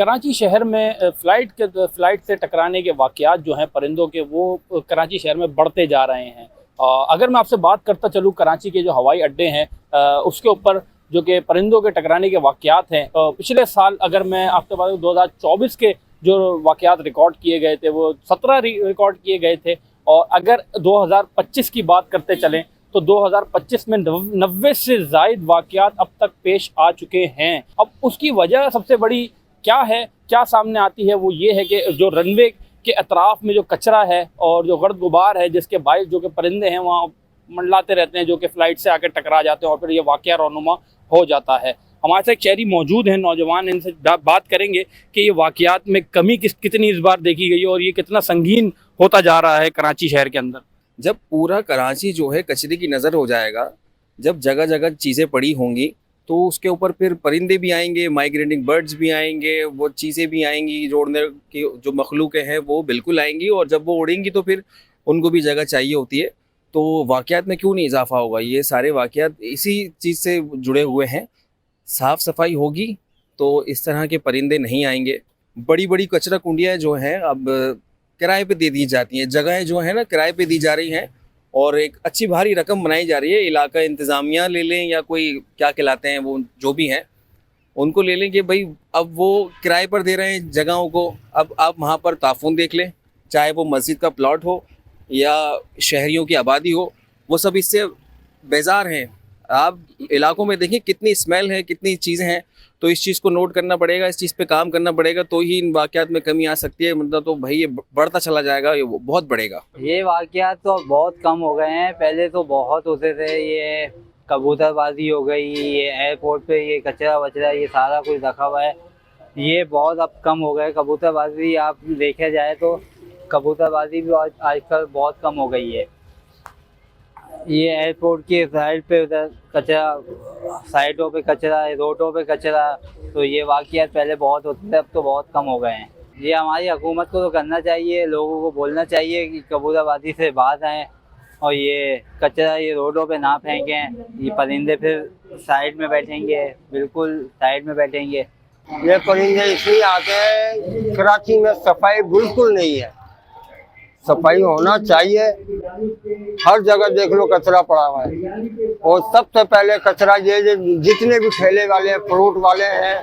कराची शहर में फ्लाइट से टकराने के वाक़यात जो हैं परिंदों के, वो कराची शहर में बढ़ते जा रहे हैं। अगर मैं आपसे बात करता चलूँ कराची के जो हवाई अड्डे हैं उसके ऊपर जो कि परिंदों के टकराने के वाक़यात हैं, पिछले साल अगर मैं आपके पास 2024 के जो वाक़यात रिकॉर्ड किए गए थे वो 17 रिकॉर्ड किए गए थे। और अगर 2025 की बात करते चलें तो 2025 में 90 से ज़ायद वाक़यात अब तक पेश आ चुके हैं। अब उसकी वजह सबसे बड़ी क्या है, क्या सामने आती है, वो ये है कि जो रनवे के अतराफ़ में जो कचरा है और जो गर्द गुबार है, जिसके बायस जो कि परिंदे हैं वहाँ मंडलाते रहते हैं, जो कि फ़्लाइट से आकर टकरा जाते हैं और फिर ये वाक़या रोनुमा हो जाता है। हमारे साथ एक शहरी मौजूद हैं, नौजवान, इनसे बात करेंगे कि ये वाक़यात में कमी कितनी इस बार देखी गई है और ये कितना संगीन होता जा रहा है कराची शहर के अंदर। जब पूरा कराची जो है कचरे की नज़र हो जाएगा, जब जगह जगह चीज़ें पड़ी होंगी, तो उसके ऊपर फिर परिंदे भी आएंगे, माइग्रेटिंग बर्ड्स भी आएंगे, वो चीज़ें भी आएंगी, जोड़ने की जो मखलूक़ें हैं वो बिल्कुल आएंगी। और जब वो उड़ेंगी तो फिर उनको भी जगह चाहिए होती है। तो वाक़यात में क्यों नहीं इजाफ़ा होगा? ये सारे वाक़यात इसी चीज़ से जुड़े हुए हैं। साफ़ सफाई होगी तो इस तरह के परिंदे नहीं आएंगे। बड़ी बड़ी कचरा कुंडियाँ जो हैं अब किराए पे दे दी जाती हैं, जगहें जो है ना किराए पे दी जा रही हैं और एक अच्छी भारी रकम बनाई जा रही है। इलाका इंतज़ामिया ले लें या कोई क्या कहलाते हैं वो जो भी हैं, उनको ले लें कि भाई अब वो किराए पर दे रहे हैं जगहों को, अब आप वहाँ पर ताफ़ुन देख लें, चाहे वो मस्जिद का प्लॉट हो या शहरियों की आबादी हो, वो सब इससे बेजार हैं। आप इलाकों में देखिए कितनी स्मेल है, कितनी चीज़ें हैं। तो इस चीज़ को नोट करना पड़ेगा, इस चीज़ पे काम करना पड़ेगा, तो ही इन वाक़यात में कमी आ सकती है। मतलब तो भाई ये बढ़ता चला जाएगा, ये बहुत बढ़ेगा। ये वाक़यात तो बहुत कम हो गए हैं, पहले तो बहुत होते थे। ये कबूतरबाजी हो गई, ये एयरपोर्ट पे ये कचरा वचरा ये सारा कुछ रखा हुआ है, ये बहुत अब कम हो गए। कबूतरबाजी आप देखा जाए तो कबूतरबाजी भी आजकल बहुत कम हो गई है। ये एयरपोर्ट के साइड पे उधर कचरा, साइडों पे कचरा, रोडों पे कचरा, तो ये वाक़यात पहले बहुत होते थे, अब तो बहुत कम हो गए हैं। ये हमारी हुकूमत को तो करना चाहिए, लोगों को बोलना चाहिए कि कबूतरबाजी से बाहर आएँ और ये कचरा ये रोडों पे ना फेंकें। ये परिंदे फिर साइड में बैठेंगे, बिल्कुल साइड में बैठेंगे। ये परिंदे इसलिए आते हैं, कराची में सफाई बिल्कुल नहीं है। सफाई होना चाहिए, हर जगह देख लो कचरा पड़ा हुआ है। और सबसे पहले कचरा ये जितने भी ठेले वाले फ्रूट वाले हैं,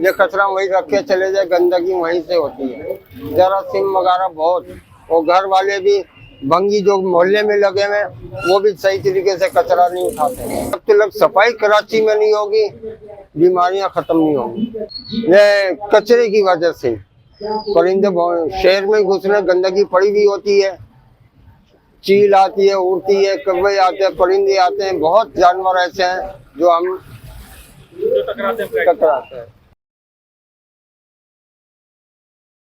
ये कचरा वहीं रख के चले जाए, गंदगी वहीं से होती है, जरासीम वगैरह बहुत। और घर वाले भी भंगी जो मोहल्ले में लगे हुए वो भी सही तरीके से कचरा नहीं उठाते। जब तक सफाई कराची में नहीं होगी, बीमारियां खत्म नहीं होंगी। ये कचरे की वजह से परिंदे शहर में घुसने, गंदगी पड़ी हुई होती है, चील आती है, उड़ती है, कौवे आते हैं, परिंदे आते हैं, बहुत जानवर ऐसे हैं जो हम टकराते हैं।